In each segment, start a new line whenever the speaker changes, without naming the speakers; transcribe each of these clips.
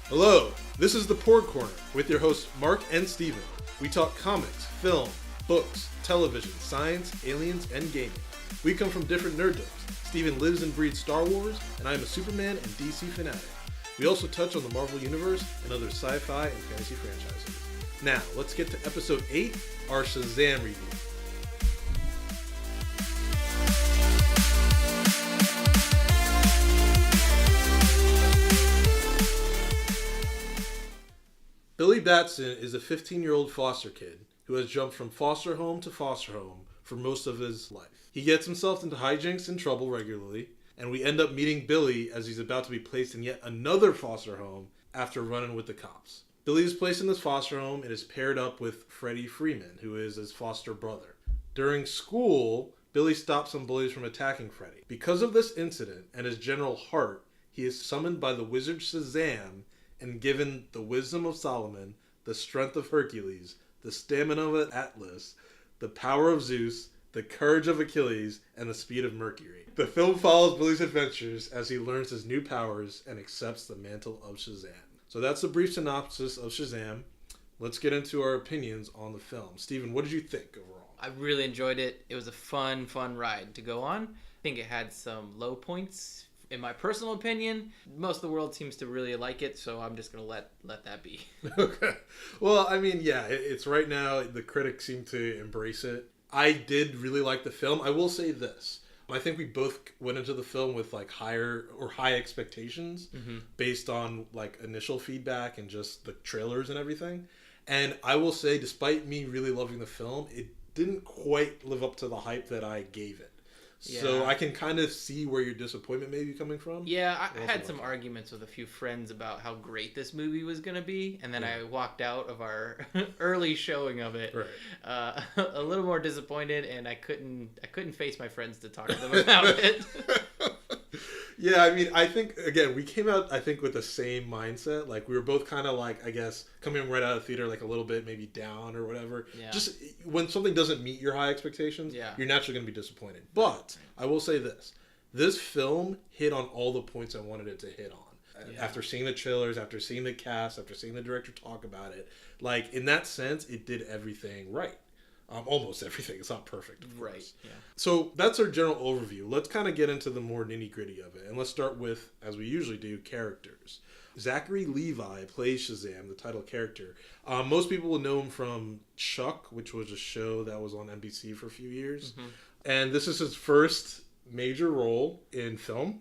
Hello, this is the Porgcorner with your hosts Mark and Steven. We talk comics, film, books, television, science, aliens, and gaming. We come from different nerddoms. Steven lives and breathes Star Wars, and I am a Superman and DC fanatic. We also touch on the Marvel Universe and other sci-fi and fantasy franchises. Now, let's get to episode 8, our Shazam review. Billy Batson is a 15-year-old foster kid who has jumped from foster home to foster home for most of his life. He gets himself into hijinks and trouble regularly, and we end up meeting Billy as he's about to be placed in yet another foster home after running with the cops. Billy is placed in this foster home and is paired up with Freddie Freeman, who is his foster brother. During school, Billy stops some bullies from attacking Freddie. Because of this incident and his general heart, he is summoned by the wizard Shazam and given the wisdom of Solomon, the strength of Hercules, the stamina of Atlas, the power of Zeus, the courage of Achilles, and the speed of Mercury. The film follows Billy's adventures as he learns his new powers and accepts the mantle of Shazam. So that's a brief synopsis of Shazam. Let's get into our opinions on the film. Steven, what did you think overall?
I really enjoyed it. It was a fun ride to go on. I think it had some low points. In my personal opinion, most of the world seems to really like it, so I'm just going to let that be.
Okay. Well, I mean, yeah, it's right now, the critics seem to embrace it. I did really like the film. I will say this. I think we both went into the film with like high expectations based on like initial feedback and just the trailers and everything. And I will say, despite me really loving the film, it didn't quite live up to the hype that I gave it. Yeah. So I can kind of see where your disappointment may be coming from.
Yeah, I had some arguments with a few friends about how great this movie was going to be, and then I walked out of our early showing of it a little more disappointed, and I couldn't face my friends to talk to them about it.
Yeah, I mean, I think, again, we came out, I think, with the same mindset. Like, we were both kind of like, I guess, coming right out of the theater, like, a little bit maybe down or whatever. Yeah. Just, when something doesn't meet your high expectations, you're naturally going to be disappointed. But, I will say this. This film hit on all the points I wanted it to hit on. Yeah. After seeing the trailers, after seeing the cast, after seeing the director talk about it. Like, in that sense, it did everything right. Almost everything. It's not perfect, of course. Right, yeah. So that's our general overview. Let's kind of get into the more nitty-gritty of it. And let's start with, as we usually do, characters. Zachary Levi plays Shazam, the title character. Most people will know him from Chuck, which was a show that was on NBC for a few years. Mm-hmm. And this is his first major role in film.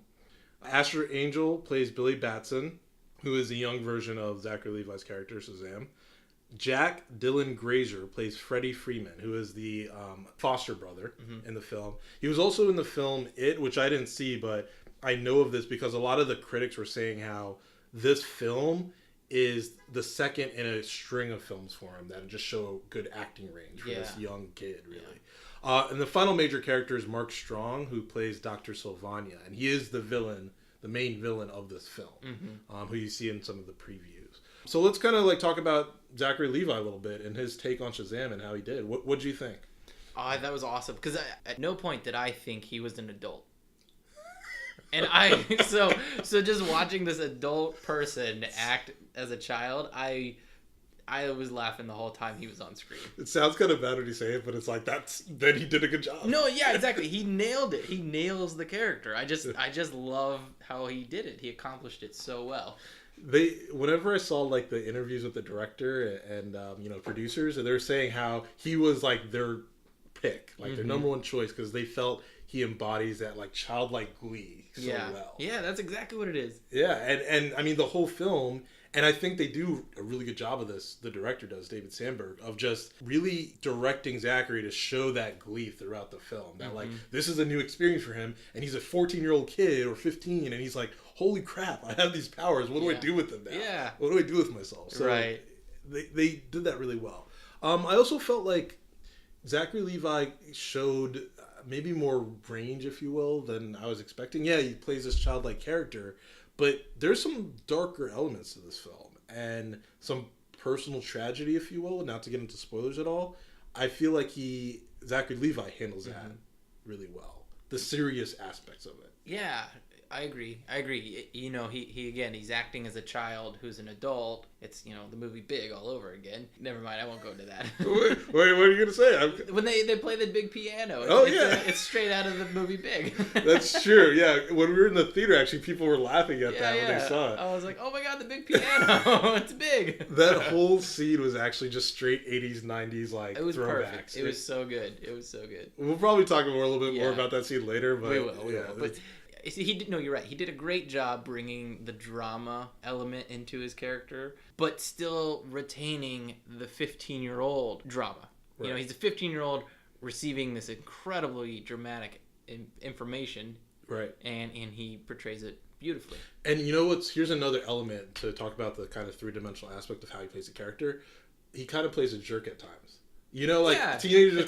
Asher Angel plays Billy Batson, who is a young version of Zachary Levi's character, Shazam. Jack Dylan Grazer plays Freddie Freeman, who is the foster brother in the film. He was also in the film It, which I didn't see, but I know of this because a lot of the critics were saying how this film is the second in a string of films for him that just show good acting range for this young kid, really. Yeah. And the final major character is Mark Strong, who plays Dr. Sylvania, and he is the villain, the main villain of this film, who you see in some of the previews. So let's kind of like talk about Zachary Levi a little bit and his take on Shazam and how he did. What'd you think?
That was awesome because at no point did I think he was an adult. And so just watching this adult person act as a child, I was laughing the whole time he was on screen.
It sounds kind of bad when you say it, but it's like then he did a good job.
No, yeah, exactly. He nailed it. He nails the character. I just love how he did it. He accomplished it so well.
Whenever I saw like the interviews with the director and producers, and they're saying how he was like their pick, like their number one choice, because they felt he embodies that like childlike glee so well.
Yeah, that's exactly what it is.
Yeah, and I mean the whole film, and I think they do a really good job of this. The director does, David Sandberg, of just really directing Zachary to show that glee throughout the film. That like this is a new experience for him, and he's a 14-year-old kid or 15, and he's like, holy crap, I have these powers. What do I do with them now? Yeah. What do I do with myself? So
right.
They did that really well. I also felt like Zachary Levi showed maybe more range, if you will, than I was expecting. Yeah, he plays this childlike character, but there's some darker elements to this film and some personal tragedy, if you will, not to get into spoilers at all. I feel like Zachary Levi handles that really well. The serious aspects of it.
Yeah, I agree. You know, he's acting as a child who's an adult. It's, you know, the movie Big all over again. Never mind, I won't go into that.
Wait, what are you gonna say?
When they play the big piano. It's straight out of the movie Big.
That's true. Yeah, when we were in the theater, actually, people were laughing at that when they saw it.
I was like, oh my god, the big piano! It's big.
That whole scene was actually just straight 80s, 90s like
it was
throwbacks.
Perfect. It was so good. It was so good.
We'll probably talk a little bit more about that scene later, but
we will. But you're right. He did a great job bringing the drama element into his character, but still retaining the 15-year-old drama. Right. You know, he's a 15-year-old receiving this incredibly dramatic information,
right?
And he portrays it beautifully.
And you know here's another element to talk about the kind of three-dimensional aspect of how he plays a character. He kind of plays a jerk at times. You know, like teenagers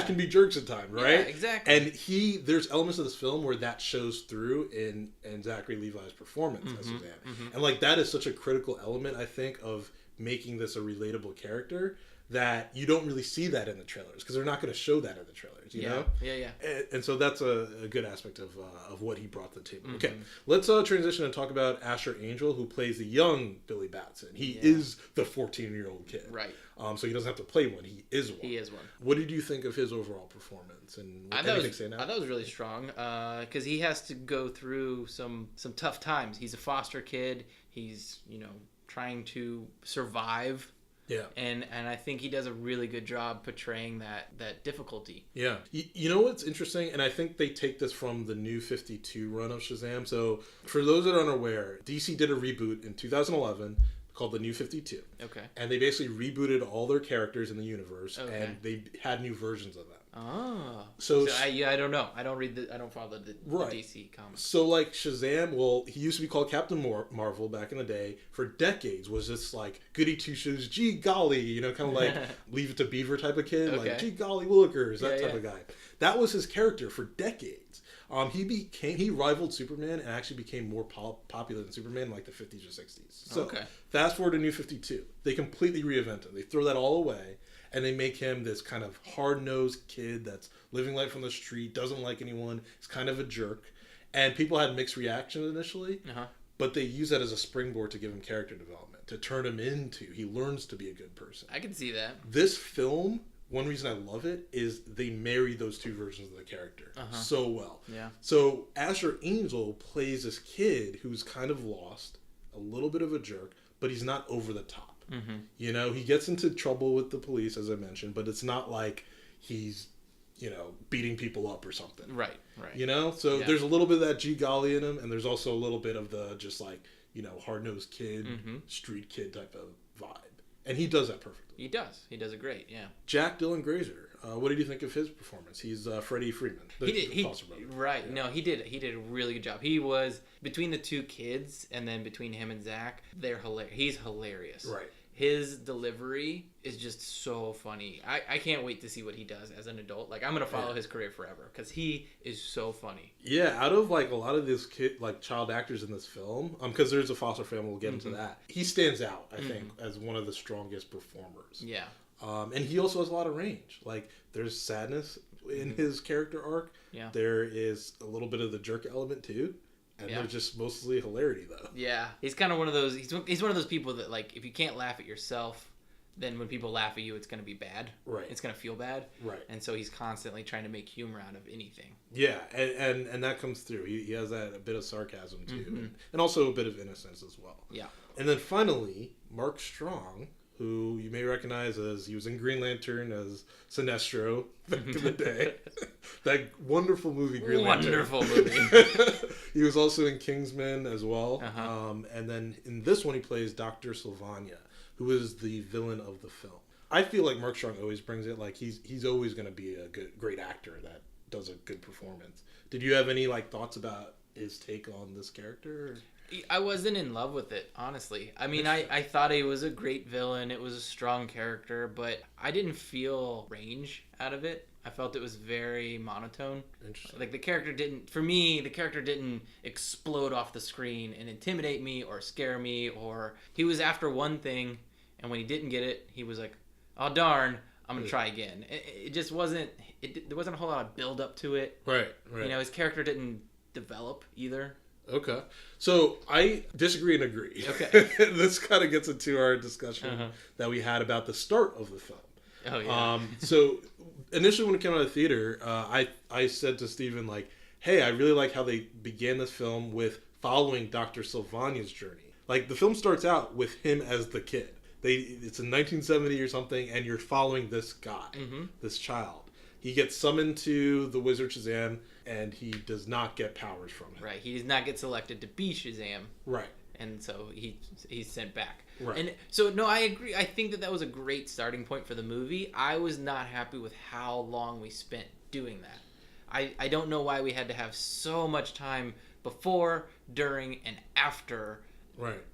can be jerks at times, right?
Yeah, exactly.
And there's elements of this film where that shows through in Zachary Levi's performance as Shazam. And like that is such a critical element, I think, of making this a relatable character, that you don't really see that in the trailers because they're not going to show that in the trailers, you know?
Yeah.
And so that's a good aspect of what he brought to the table. Okay, let's transition and talk about Asher Angel, who plays the young Billy Batson. He is the 14-year-old kid.
Right.
So he doesn't have to play one. He is one.
He is one.
What did you think of his overall performance? And
I thought it was really strong because he has to go through some tough times. He's a foster kid. He's, you know, trying to survive.
Yeah.
And I think he does a really good job portraying that difficulty.
Yeah. You know what's interesting? And I think they take this from the New 52 run of Shazam. So for those that are unaware, DC did a reboot in 2011 called the New 52.
Okay.
And they basically rebooted all their characters in the universe, and they had new versions of them.
Oh.
So
I don't know. I don't follow the DC comics.
So like Shazam, well, he used to be called Captain Marvel back in the day. For decades was this like goody two shoes, gee golly, you know, kind of like Leave It to Beaver type of kid, like gee golly willikers, that type of guy. That was his character for decades. He rivaled Superman and actually became more popular than Superman in like the 50s or 60s. So fast forward to New 52. They completely reinvent him. They throw that all away and they make him this kind of hard-nosed kid that's living life on the street, doesn't like anyone, is kind of a jerk. And people had mixed reactions initially, but they use that as a springboard to give him character development, to turn him into, he learns to be a good person.
I can see that.
This film, one reason I love it is they marry those two versions of the character so well.
Yeah.
So Asher Angel plays this kid who's kind of lost, a little bit of a jerk, but he's not over the top. You know, he gets into trouble with the police, as I mentioned, but it's not like he's, you know, beating people up or something.
Right.
You know? So there's a little bit of that gee golly in him, and there's also a little bit of the just like, you know, hard-nosed kid, street kid type of vibe. And he does that perfectly.
He does. He does it great, yeah.
Jack Dylan Grazer. What did you think of his performance? He's Freddie Freeman.
He did a really good job. He was, between the two kids and then between him and Zach, they're hilarious. He's hilarious.
Right.
His delivery is just so funny. I can't wait to see what he does as an adult. Like, I'm going to follow his career forever because he is so funny.
Yeah, out of like a lot of these child actors in this film, because there's a foster family, we'll get into that. He stands out, I think, as one of the strongest performers.
Yeah.
And he also has a lot of range. Like, there's sadness in his character arc.
Yeah.
There is a little bit of the jerk element too. And they're just mostly hilarity, though.
Yeah. He's kind of one of those... He's one of those people that, like, if you can't laugh at yourself, then when people laugh at you, it's going to be bad.
Right.
It's going to feel bad.
Right.
And so he's constantly trying to make humor out of anything.
Yeah, and that comes through. He has that a bit of sarcasm, too. And also a bit of innocence as well.
Yeah.
And then finally, Mark Strong, who you may recognize as he was in Green Lantern as Sinestro back in the day. That wonderful movie, Green Lantern.
Wonderful movie.
He was also in Kingsman as well. And then in this one, he plays Dr. Sylvania, who is the villain of the film. I feel like Mark Strong always brings it. Like, he's always going to be a great actor that does a good performance. Did you have any like thoughts about his take on this character?
I wasn't in love with it, honestly. I mean, I thought he was a great villain. It was a strong character, but I didn't feel range out of it. I felt it was very monotone.
Interesting.
Like, the character didn't explode off the screen and intimidate me or scare me, or he was after one thing, and when he didn't get it, he was like, oh darn, I'm gonna try again. It just wasn't. There wasn't a whole lot of build up to it.
Right.
You know, his character didn't develop either.
Okay. So I disagree and agree.
Okay.
This kind of gets into our discussion that we had about the start of the film.
Oh yeah.
So initially when it came out of the theater, I said to Steven, like, hey, I really like how they began this film with following Dr. Sylvania's journey. Like, the film starts out with him as the kid. It's in 1970 or something, and you're following this guy, this child. He gets summoned to the Wizard Shazam, and he does not get powers from him.
Right. He does not get selected to be Shazam.
Right.
And so he's sent back.
Right.
And so, no, I agree. I think that was a great starting point for the movie. I was not happy with how long we spent doing that. I don't know why we had to have so much time before, during, and after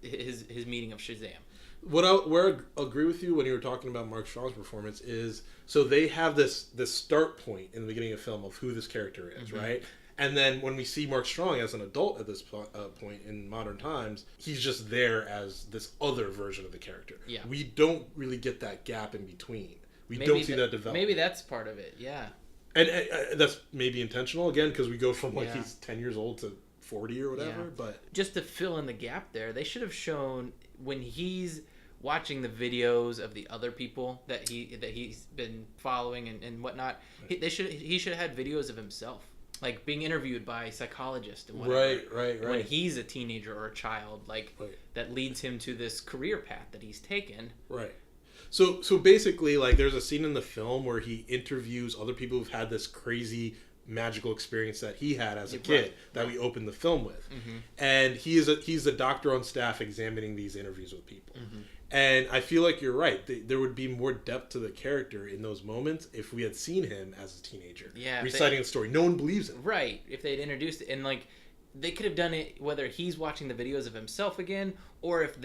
his meeting of Shazam.
Where I agree with you when you were talking about Mark Strong's performance is, so they have this start point in the beginning of the film of who this character is, right? And then when we see Mark Strong as an adult at this point in modern times, he's just there as this other version of the character.
Yeah.
We don't really get that gap in between. We don't see that develop.
Maybe that's part of it, yeah.
And that's maybe intentional, again, because we go from he's 10 years old to 40 or whatever. But
just to fill in the gap there, they should have shown when he's watching the videos of the other people that he's been following and whatnot. He should have had videos of himself, like being interviewed by psychologists and whatever.
Right.
When he's a teenager or a child, that leads him to this career path that he's taken.
Right. So basically, like, there's a scene in the film where he interviews other people who've had this crazy magical experience that he had as a kid that we opened the film with. And he's the doctor on staff examining these interviews with people. And I feel like you're right. There would be more depth to the character in those moments if we had seen him as a teenager reciting a story. No one believes him.
Right. If they'd introduced it. And, like, they could have done it whether he's watching the videos of himself again, or if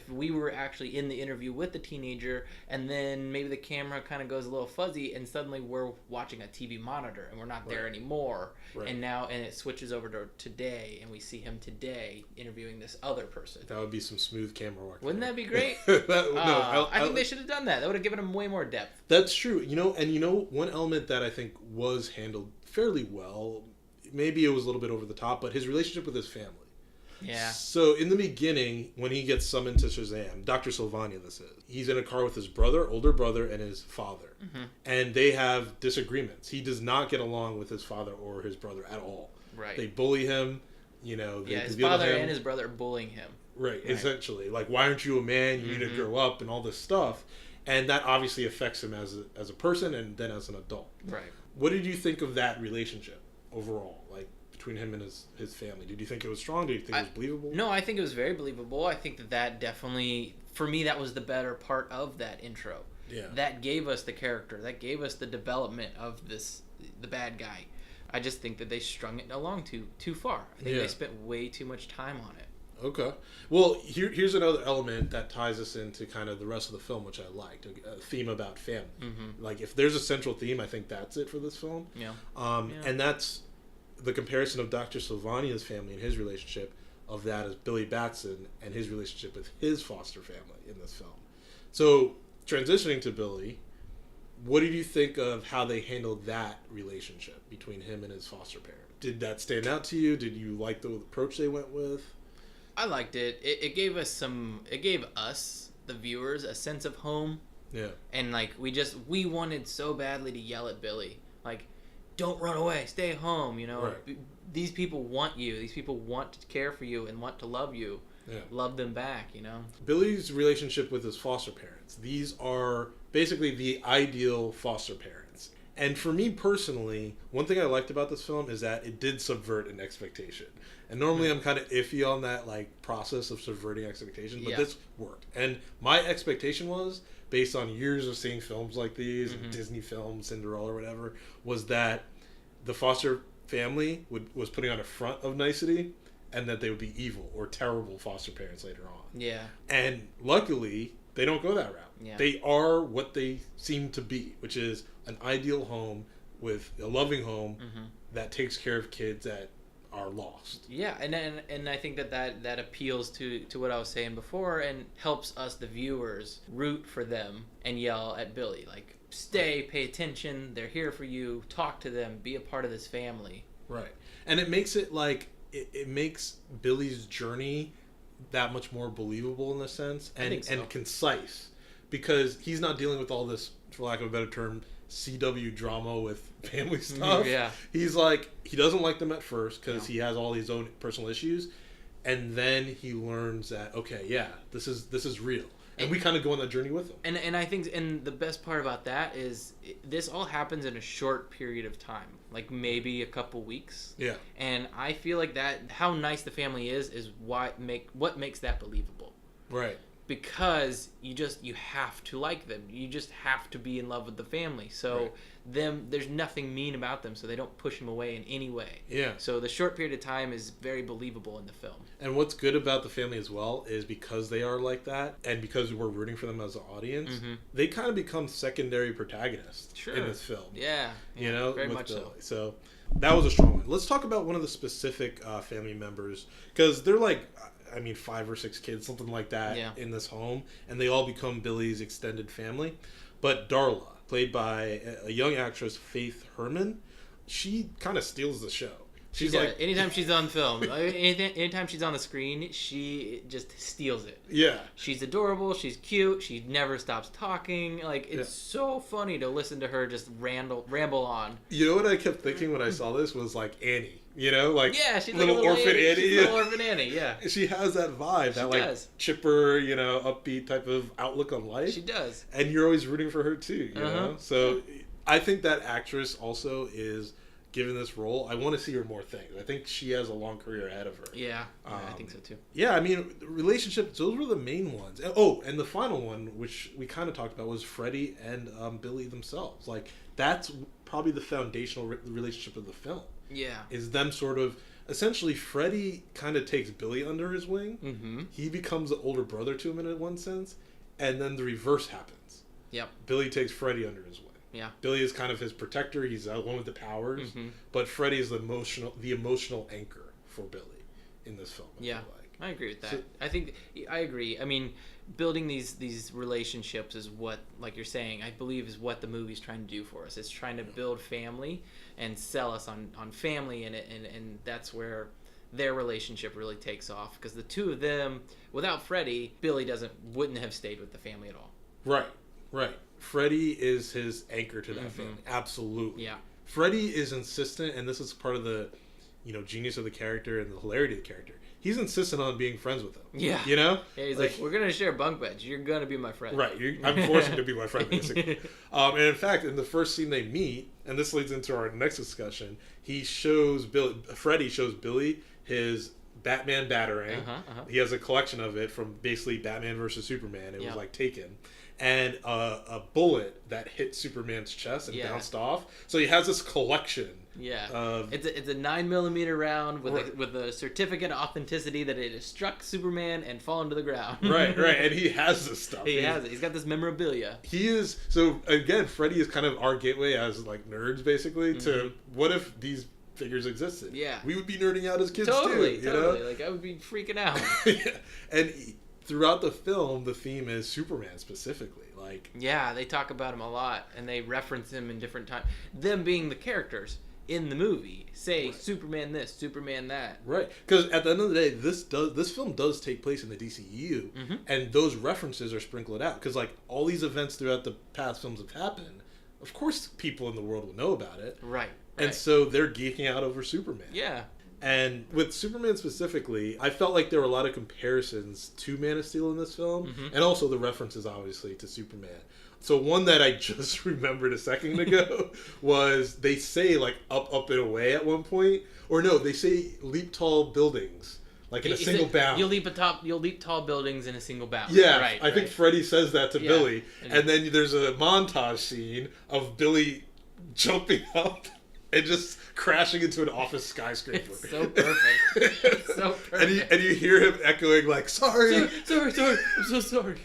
we were actually in the interview with the teenager, and then maybe the camera kind of goes a little fuzzy, and suddenly we're watching a TV monitor and we're not there anymore, and it switches over to today, and we see him today interviewing this other person.
That would be some smooth camera work.
Wouldn't that be great? I think they should have done that. That would have given him way more depth.
That's true. One element that I think was handled fairly well. Maybe it was a little bit over the top, but his relationship with his family.
Yeah.
So in the beginning, when he gets summoned to Shazam, Dr. Sylvania, this is, he's in a car with his older brother, and his father. And they have disagreements. He does not get along with his father or his brother at all.
Right.
They bully him.
His father and his brother are bullying him.
Right, essentially. Like, why aren't you a man? You need to grow up and all this stuff. And that obviously affects him as a person and then as an adult.
Right.
What did you think of that relationship overall, like between him and his family? Did you think it was strong? Did you think it was believable?
No, I think it was very believable. I think that definitely, for me, that was the better part of that intro.
Yeah.
That gave us the character. That gave us the development of the bad guy. I just think that they strung it along too far. I think they spent way too much time on it.
Okay. Well, here's another element that ties us into kind of the rest of the film, which I liked, a theme about family. Like, if there's a central theme, I think that's it for this film.
Yeah.
And that's the comparison of Dr. Sylvania's family and his relationship of that as Billy Batson and his relationship with his foster family in this film. So, transitioning to Billy, what did you think of how they handled that relationship between him and his foster parent? Did that stand out to you? Did you like the approach they went with?
I liked it. It gave us the viewers, a sense of home.
Yeah.
And, like, we wanted so badly to yell at Billy, like, don't run away, stay home,
Right.
These people want you. These people want to care for you and want to love you.
Yeah.
Love them back,
Billy's relationship with his foster parents. These are basically the ideal foster parents. And for me personally, one thing I liked about this film is that it did subvert an expectation. And normally I'm kind of iffy on that, like, process of subverting expectations, but this worked. And my expectation was, based on years of seeing films like these, Disney films, Cinderella or whatever, was that the foster family was putting on a front of nicety, and that they would be evil or terrible foster parents later on.
Yeah.
And luckily, they don't go that route.
Yeah.
They are what they seem to be, which is an ideal home with a loving home that takes care of kids that are lost.
Yeah, and I think that appeals to what I was saying before and helps us, the viewers, root for them and yell at Billy. Like, stay, pay attention, they're here for you, talk to them, be a part of this family.
Right. And it makes it like, it makes Billy's journey that much more believable in a sense, and concise, because he's not dealing with all this, for lack of a better term, CW drama with family stuff.
Yeah.
He's like, he doesn't like them at first because he has all his own personal issues, and then he learns that, okay, yeah, this is real. And we kind of go on that journey with him.
And I think, and the best part about that is this all happens in a short period of time, like maybe a couple weeks.
Yeah.
And I feel like that, how nice the family is what makes that believable.
Right.
Because you have to like them. You just have to be in love with the family. So there's nothing mean about them, so they don't push them away in any way.
Yeah.
So the short period of time is very believable in the film.
And what's good about the family as well is because they are like that, and because we're rooting for them as an audience, they kind of become secondary protagonists in this film.
Yeah.
You know,
very much Billy.
So that was a strong one. Let's talk about one of the specific family members, because they're like, 5 or 6 kids, something like that, in this home, and they all become Billy's extended family. But Darla, played by a young actress, Faith Herman, she kind of steals the show. She's like,
anytime she's on film, anytime she's on the screen, she just steals it.
Yeah.
She's adorable. She's cute. She never stops talking. Like, it's so funny to listen to her just ramble on.
You know what I kept thinking when I saw this was like Annie. You know, like
she's
little
like
orphan Annie.
She's little orphan Annie. Yeah.
She has that vibe, that like chipper, upbeat type of outlook on life.
She does.
And you're always rooting for her too. You know, so I think that actress also is, given this role, I want to see her more things. I think she has a long career ahead of her.
Yeah, I think so too.
Yeah, relationships, those were the main ones. Oh, and the final one, which we kind of talked about, was Freddie and Billy themselves. Like, that's probably the foundational relationship of the film.
Yeah.
Is them sort of, essentially, Freddie kind of takes Billy under his wing. Mm-hmm. He becomes an older brother to him in one sense, and then the reverse happens.
Yep.
Billy takes Freddie under his wing.
Yeah.
Billy is kind of his protector. He's the one with the powers. Mm-hmm. But Freddie is the emotional anchor for Billy in this film.
I agree with that. I agree. Building these relationships is what, like you're saying, I believe is what the movie's trying to do for us. It's trying to build family and sell us on family, and that's where their relationship really takes off. Because the two of them, without Freddie, Billy wouldn't have stayed with the family at all.
Right. Freddie is his anchor to that family. Absolutely.
Yeah.
Freddie is insistent, and this is part of the, genius of the character and the hilarity of the character. He's insistent on being friends with him. Yeah.
Yeah, he's like, we're going to share bunk beds. You're going to be my friend.
Right. I'm forcing you to be my friend, basically. And in fact, in the first scene they meet, and this leads into our next discussion, Freddie shows Billy his Batman Batarang. He has a collection of it from basically Batman versus Superman. It was like taken. And a bullet that hit Superman's chest and bounced off. So he has this collection.
Yeah, it's a 9mm round with a certificate of authenticity that it has struck Superman and fallen to the ground.
Right, and he has this stuff.
He has it. He's got this memorabilia.
He is, so again, Freddie is kind of our gateway as like nerds, basically, to what if these figures existed?
Yeah,
we would be nerding out as kids
totally.
You know?
Like, I would be freaking out.
And throughout the film, the theme is Superman specifically. Like,
yeah, they talk about him a lot, and they reference him in different times. Them being the characters in the movie say Superman this, Superman that. Right,
because at the end of the day, this film does take place in the DCEU, and those references are sprinkled out. Because like all these events throughout the past films have happened, of course people in the world will know about it.
Right.
And so they're geeking out over Superman.
Yeah.
And with Superman specifically, I felt like there were a lot of comparisons to Man of Steel in this film, and also the references, obviously, to Superman. So one that I just remembered a second ago was they say, like, up and away at one point. Or no, they say leap tall buildings, like in a single bound.
You'll leap tall buildings in a single bound.
Yeah, right, I think Freddie says that to Billy. And then there's a montage scene of Billy jumping up and just crashing into an office skyscraper.
It's so perfect. It's so perfect.
And you hear him echoing like, sorry.
Sorry. I'm so sorry.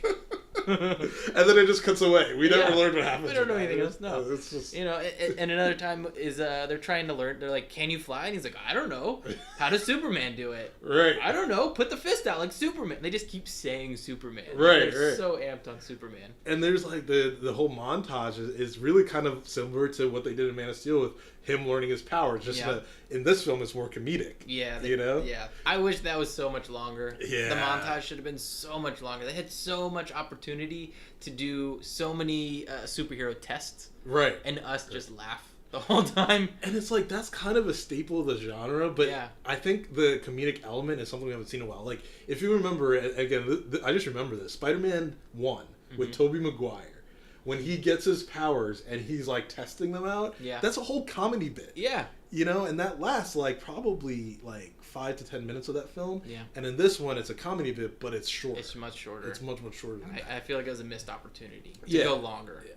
And then it just cuts away. We never learned what happens.
We don't know anything else. No,
it's just...
you know. And another time is they're trying to learn. They're like, "Can you fly?" And he's like, "I don't know. How does Superman do it?"
Right.
I don't know. Put the fist out like Superman. They just keep saying Superman.
Right.
They're so amped on Superman.
And there's like the whole montage is really kind of similar to what they did in Man of Steel with him learning his powers. Just that in this film it's more comedic.
Yeah.
You know.
Yeah. I wish that was so much longer.
Yeah.
The montage should have been so much longer. They had so much opportunity to do so many superhero tests.
Right.
And us just laugh the whole time.
And it's like, that's kind of a staple of the genre, but I think the comedic element is something we haven't seen in a while. Like, if you remember, again, I just remember this, Spider-Man 1 with Tobey Maguire, when he gets his powers and he's like testing them out, that's a whole comedy bit.
Yeah.
You know, and that lasts like probably like 5 to 10 minutes of that film.
Yeah.
And in this one, it's a comedy bit, but it's short.
It's much shorter.
It's much shorter than that.
I feel like it was a missed opportunity to go longer.
Yeah.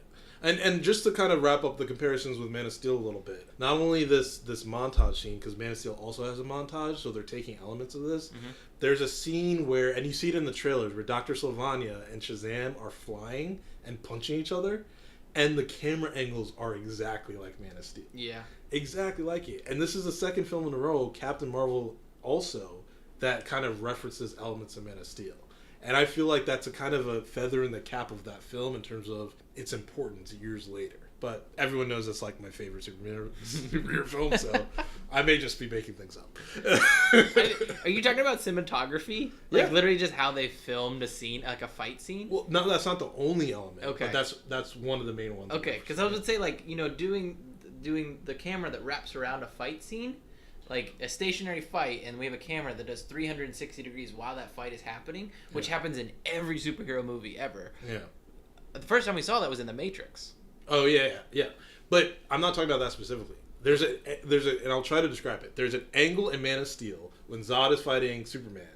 And just to kind of wrap up the comparisons with Man of Steel a little bit, not only this montage scene, because Man of Steel also has a montage, so they're taking elements of this. There's a scene where, and you see it in the trailers, where Dr. Sylvania and Shazam are flying and punching each other, and the camera angles are exactly like Man of Steel.
Yeah.
Exactly like it. And this is the second film in a row, Captain Marvel also, that kind of references elements of Man of Steel. And I feel like that's a kind of a feather in the cap of that film in terms of its importance years later. But everyone knows that's like my favorite superhero film, so I may just be making things up.
Are you talking about cinematography? Like literally just how they filmed a scene, like a fight scene?
Well, no, that's not the only element.
Okay.
But that's one of the main ones.
Okay, because I was going to say, like, you know, doing the camera that wraps around a fight scene, like a stationary fight, and we have a camera that does 360 degrees while that fight is happening, which happens in every superhero movie ever.
Yeah.
The first time we saw that was in The Matrix.
Oh yeah. But I'm not talking about that specifically. There's a, and I'll try to describe it. There's an angle in Man of Steel when Zod is fighting Superman,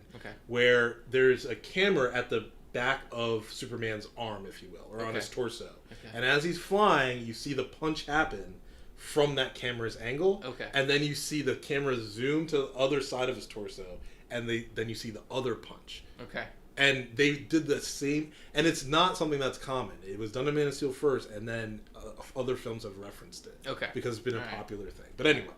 where there's a camera at the back of Superman's arm, if you will, or on his torso, and as he's flying, you see the punch happen from that camera's angle, and then you see the camera zoom to the other side of his torso, and then you see the other punch. And they did the same, and it's not something that's common. It was done in Man of Steel first, and then other films have referenced it. Because it's been a popular thing. But anyway.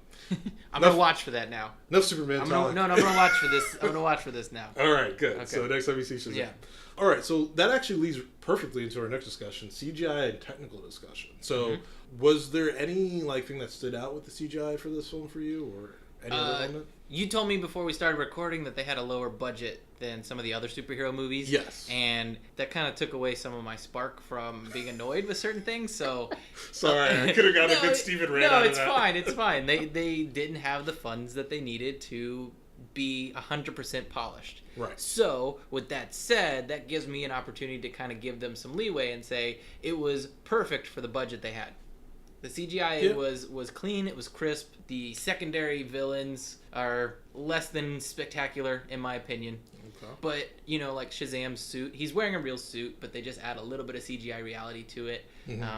I'm going to watch for that now.
Enough Superman talk.
No, I'm going to watch for this. I'm going to watch for this now.
All right, good. So next time you see Shazam. All right, so that actually leads perfectly into our next discussion, CGI and technical discussion. So was there any thing that stood out with the CGI for this film for you, or any other element?
You told me before we started recording that they had a lower budget than some of the other superhero movies.
Yes.
And that kind of took away some of my spark from being annoyed with certain things. So
sorry, I could have got a good Steven rant out of that.
No, it's fine. They didn't have the funds that they needed to be 100% polished.
Right.
So, with that said, that gives me an opportunity to kind of give them some leeway and say it was perfect for the budget they had. The CGI was clean, it was crisp. The secondary villains are less than spectacular, in my opinion. But, you know, like Shazam's suit, he's wearing a real suit, but they just add a little bit of CGI reality to it.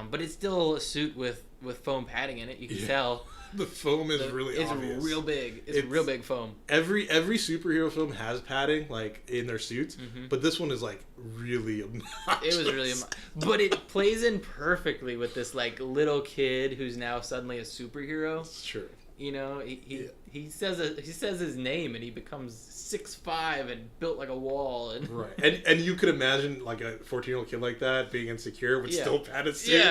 But it's still a suit with foam padding in it, you can tell.
The foam is really obvious.
It's real big. It's real big foam.
Every superhero film has padding, in their suits, but this one is, really obnoxious.
It was really but it plays in perfectly with this, little kid who's now suddenly a superhero.
It's true.
You know, he says his name and he becomes 6'5" and built like a wall. And
right. And you could imagine, a 14-year-old kid like that being insecure with still padded suit.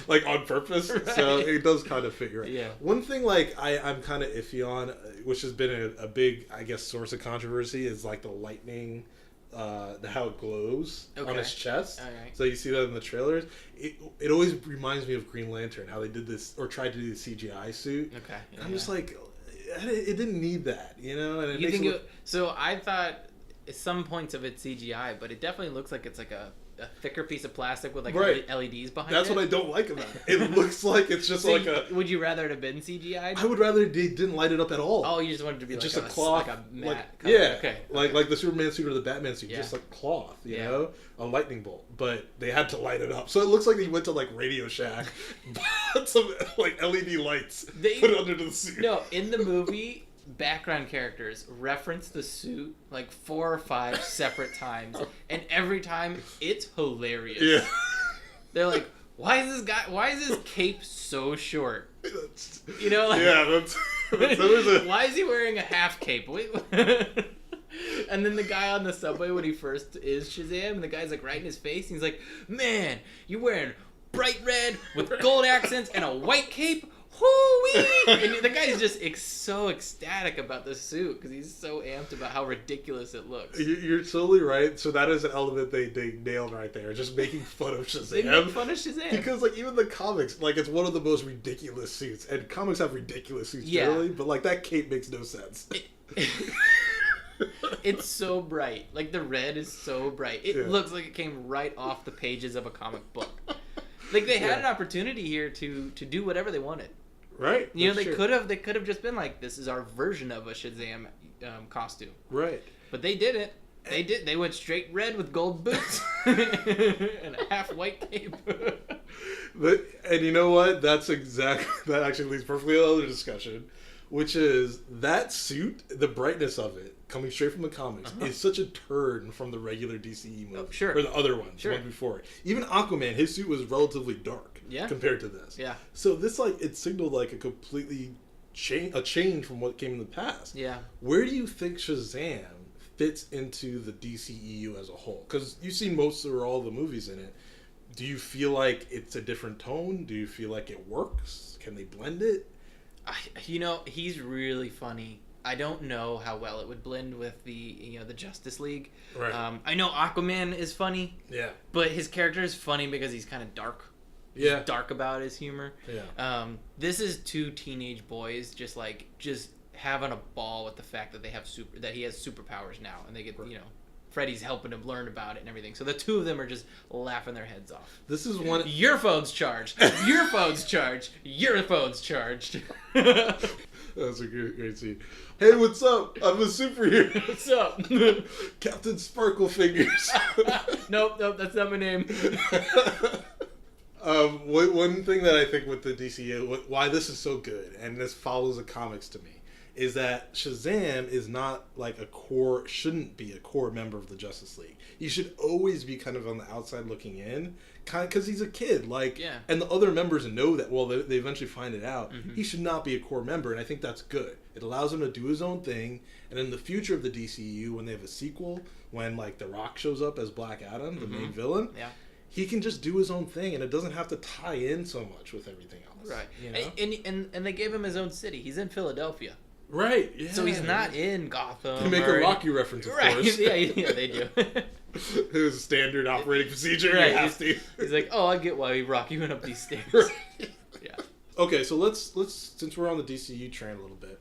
On purpose. Right. So it does kind of fit right.
Yeah.
One thing, I'm kind of iffy on, which has been a big, I guess, source of controversy, is, the lightning... how it glows on his chest. So you see that in the trailers. It always reminds me of Green Lantern, how they did this or tried to do the CGI suit. And I'm just it didn't need that, you know. And
you think so? I thought some points of it's CGI, but it definitely looks like it's a thicker piece of plastic with LEDs behind it.
That's what I don't like about it. It looks like it's just so
Would you rather it have been CGI?
I would rather they didn't light it up at all.
Oh, you just wanted it to be
just a cloth,
like a matte.
Like the Superman suit or the Batman suit, just cloth, you know, a lightning bolt. But they had to light it up, so it looks like they went to Radio Shack, bought some LED lights, put it under the suit.
No, in the movie. background characters reference the suit like 4 or 5 separate times, and every time it's hilarious.
Yeah.
They're like, why is his cape so short? You know, like,
yeah, that's
why is he wearing a half cape? Wait, and then the guy on the subway when he first is Shazam, and the guy's like right in his face, and he's like, man, you're wearing bright red with gold accents and a white cape? Whoo-wee! And the guy's just so ecstatic about the suit because he's so amped about how ridiculous it looks.
You're totally right. So that is an element they nailed right there. Just making fun of Shazam.
They make fun of Shazam.
Because, like, even the comics, like, it's one of the most ridiculous suits. And comics have ridiculous suits generally, but, like, that cape makes no sense.
It's so bright. Like, the red is so bright. It looks like it came right off the pages of a comic book. Like, they had an opportunity here to do whatever they wanted.
Right.
You know, they could have just been like, this is our version of a Shazam costume.
Right.
But they didn't. They went straight red with gold boots and a half white cape.
And you know what? That actually leads perfectly to another discussion, which is that suit, the brightness of it, coming straight from the comics, is such a turn from the regular DCE movie.
Oh, sure.
Or the other ones, the one before it. Even Aquaman, his suit was relatively dark compared to this.
Yeah.
So this, like, it signaled, like, a completely change from what came in the past.
Yeah.
Where do you think Shazam fits into the DCEU as a whole? Because you've seen most or all the movies in it. Do you feel like it's a different tone? Do you feel like it works? Can they blend it?
You know, he's really funny. I don't know how well it would blend with the Justice League.
Right.
I know Aquaman is funny.
Yeah.
But his character is funny because he's kind of dark. He's dark about his humor.
Yeah.
This is 2 teenage boys just having a ball with the fact that that he has superpowers now, and they get Freddy's helping him learn about it and everything. So the 2 of them are just laughing their heads off.
This is one.
Your phone's charged. Your phone's charged. Your phone's charged.
That's a great scene. Hey, what's up? I'm a superhero.
What's up?
Captain Sparkle Fingers.
Nope, that's not my name.
One thing that I think with the DCU, why this is so good, and this follows the comics to me, is that Shazam is not like shouldn't be a core member of the Justice League. He should always be kind of on the outside looking in, because he's a kid. And the other members know that. Well, they eventually find it out. Mm-hmm. He should not be a core member, and I think that's good. It allows him to do his own thing, and in the future of the DCU, when they have a sequel, when like The Rock shows up as Black Adam, the main villain, he can just do his own thing, and it doesn't have to tie in so much with everything else.
Right.
You know?
And they gave him his own city. He's in Philadelphia.
Right. Yeah.
So he's not in Gotham.
They make a Rocky reference, of course.
Yeah, they do.
It was a standard operating procedure.
Right.
You have to.
He's like, oh, I get why Rocky went up these stairs. Yeah.
Okay, so let's since we're on the DCU train a little bit,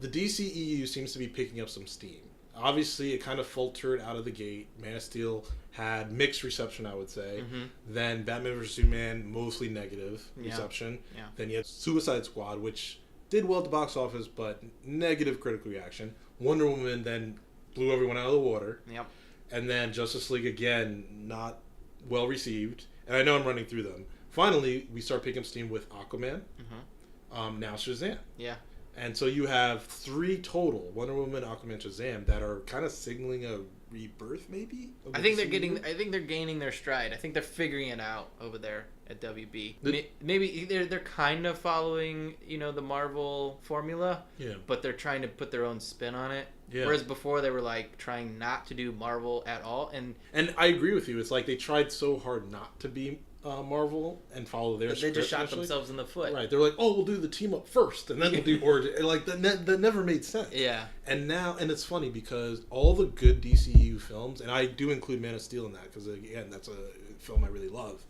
the DCEU seems to be picking up some steam. Obviously, it kind of faltered out of the gate. Man of Steel had mixed reception, I would say. Mm-hmm. Then Batman vs. Superman, mostly negative reception. Yeah. Then you had Suicide Squad, which did well at the box office, but negative critical reaction. Wonder Woman then blew everyone out of the water. Yep. And then Justice League, again, not well received. And I know I'm running through them. Finally, we start picking up steam with Aquaman. Mm-hmm. Now Shazam. Yeah. And so you have 3 total, Wonder Woman, Aquaman, Shazam, that are kind of signaling a rebirth, maybe?
I think they're gaining their stride. I think they're figuring it out over there at WB. Maybe they're kind of following, the Marvel formula. Yeah. But they're trying to put their own spin on it. Yeah. Whereas before they were like trying not to do Marvel at all. And
I agree with you. It's like they tried so hard not to be Marvel and follow their script.
They just shot themselves in the foot.
Right. They're like, oh, we'll do the team up first, and then we'll do origin. Like, that never made sense. Yeah. And it's funny because all the good DCU films, and I do include Man of Steel in that because, again, that's a film I really love,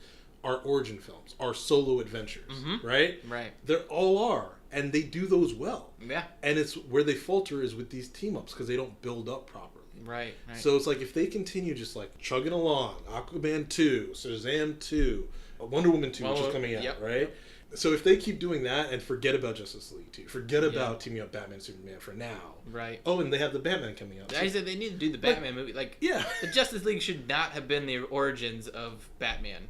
are origin films, are solo adventures, right? Right. They all are, and they do those well. Yeah. And it's where they falter is with these team-ups because they don't build up properly. Right. So it's like if they continue just like chugging along, Aquaman 2, Shazam 2, Wonder Woman 2, which is coming out, right? Yep. So if they keep doing that and forget about Justice League 2, forget about teaming up Batman and Superman for now. Right. Oh, and they have the Batman coming out.
I said they need to do the Batman movie. Like, the Justice League should not have been the origins of Batman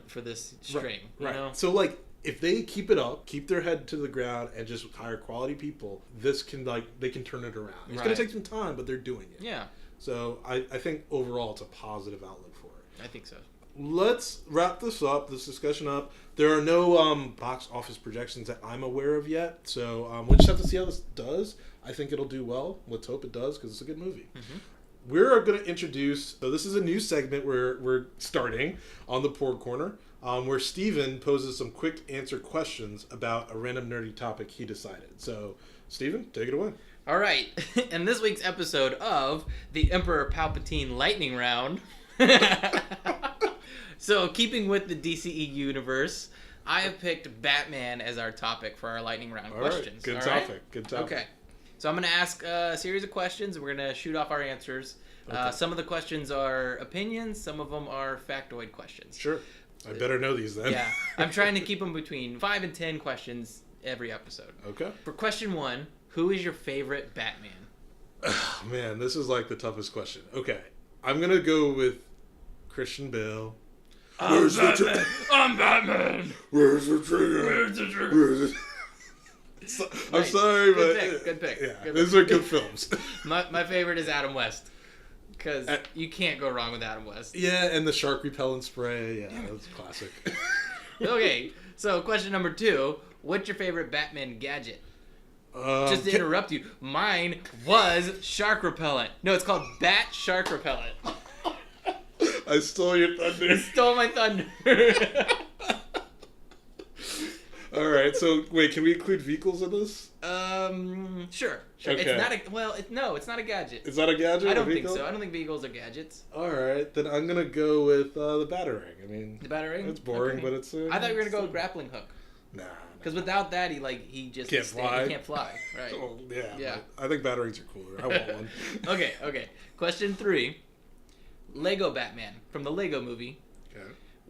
for this string.
Right. You know? So like if they keep it up, keep their head to the ground, and just hire quality people, this can they can turn it around. It's going to take some time, but they're doing it.
Yeah.
So I think overall it's a positive outlook for it.
I think so.
Let's wrap this discussion up. There are no box office projections that I'm aware of yet, so we'll just have to see how this does. I think it'll do well. Let's hope it does, because it's a good movie. Mm-hmm. We're going to introduce, so this is a new segment we're starting on the Porgcorner, where Steven poses some quick answer questions about a random nerdy topic he decided. So, Steven, take it away.
All right. In this week's episode of the Emperor Palpatine Lightning Round, so keeping with the DCEU universe, I have picked Batman as our topic for our Lightning Round questions.
Good topic. Good topic.
Okay. So I'm going to ask a series of questions. We're going to shoot off our answers. Okay. Some of the questions are opinions. Some of them are factoid questions.
Sure. I better know these then.
Yeah. I'm trying to keep them between 5 and 10 questions every episode.
Okay.
For question 1, who is your favorite Batman?
Oh, man, this is like the toughest question. Okay. I'm going to go with Christian Bale.
I'm Batman.
Where's the trigger? I'm sorry, but...
Good pick.
Yeah, these are good films.
My favorite is Adam West. Because you can't go wrong with Adam West.
Yeah, and the shark repellent spray. Yeah, that's classic.
Okay, so question number 2. What's your favorite Batman gadget? Just to interrupt you, mine was shark repellent. No, it's called Bat Shark Repellent.
I stole your thunder.
You stole my thunder.
All right, so wait, can we include vehicles in this?
Sure.
Okay.
It's not it's not a gadget.
Is that a gadget?
I don't think so. I don't think vehicles are gadgets.
All right, then I'm gonna go with the Batarang. I mean,
the Batarang.
It's boring,
okay.
But it's.
I thought you were gonna go with grappling hook.
Nah.
Because without that, he just
can't fly.
He can't fly. Right.
Oh, yeah.
Yeah.
I think Batarangs are cooler. I want one.
Okay. Question 3. Lego Batman from the Lego Movie.
Okay.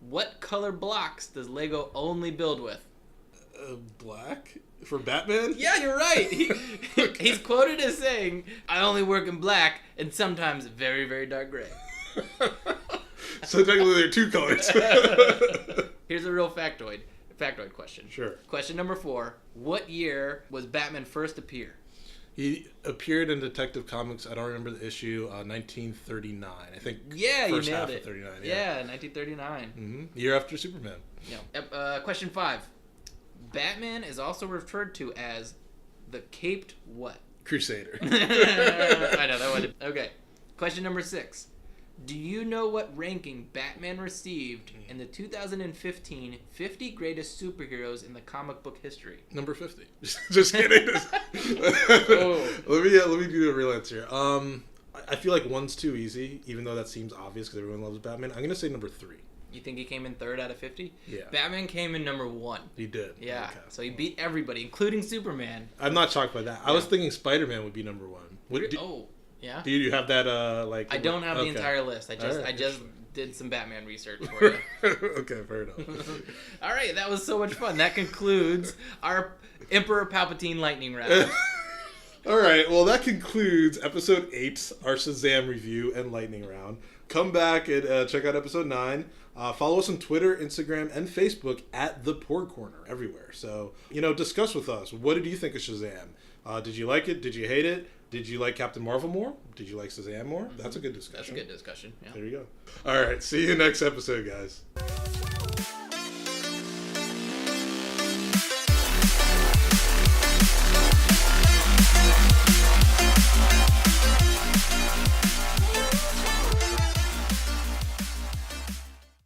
What color blocks does Lego only build with?
Black? For Batman?
Yeah, you're right. He's quoted as saying, "I only work in black and sometimes very, very dark gray."
So technically there are 2 colors.
Here's a real factoid question.
Sure.
Question number 4. What year was Batman first appear?
He appeared in Detective Comics, I don't remember the issue, 1939. I think
yeah,
first
you nailed
half
it.
Of 39.
Yeah, 1939.
Mm-hmm. Year after Superman.
Yeah. Question 5. Batman is also referred to as the Caped what?
Crusader.
I know, that one. Okay. Question number 6. Do you know what ranking Batman received in the 2015 50 Greatest Superheroes in the Comic Book History?
Number 50. Just kidding.
Oh.
Let me do a real answer. I feel like 1's too easy, even though that seems obvious because everyone loves Batman. I'm going to say number 3.
You think he came in 3rd out of 50?
Yeah.
Batman came in number 1.
He did.
Yeah.
Okay.
So he beat everybody, including Superman.
I'm not shocked by that. I was thinking Spider-Man would be number 1.
Yeah.
Do you have that
I don't have the entire list. I just did some Batman research for you.
Okay, fair enough.
All right, that was so much fun. That concludes our Emperor Palpatine Lightning Round.
All right, well that concludes episode 8, our Shazam review and lightning round. Come back and check out episode 9. Follow us on Twitter, Instagram, and Facebook at the Porgcorner everywhere. So, discuss with us. What did you think of Shazam? Did you like it? Did you hate it? Did you like Captain Marvel more? Did you like Shazam more? That's a good discussion.
That's a good discussion. Yeah.
There you go. All right, see you next episode, guys.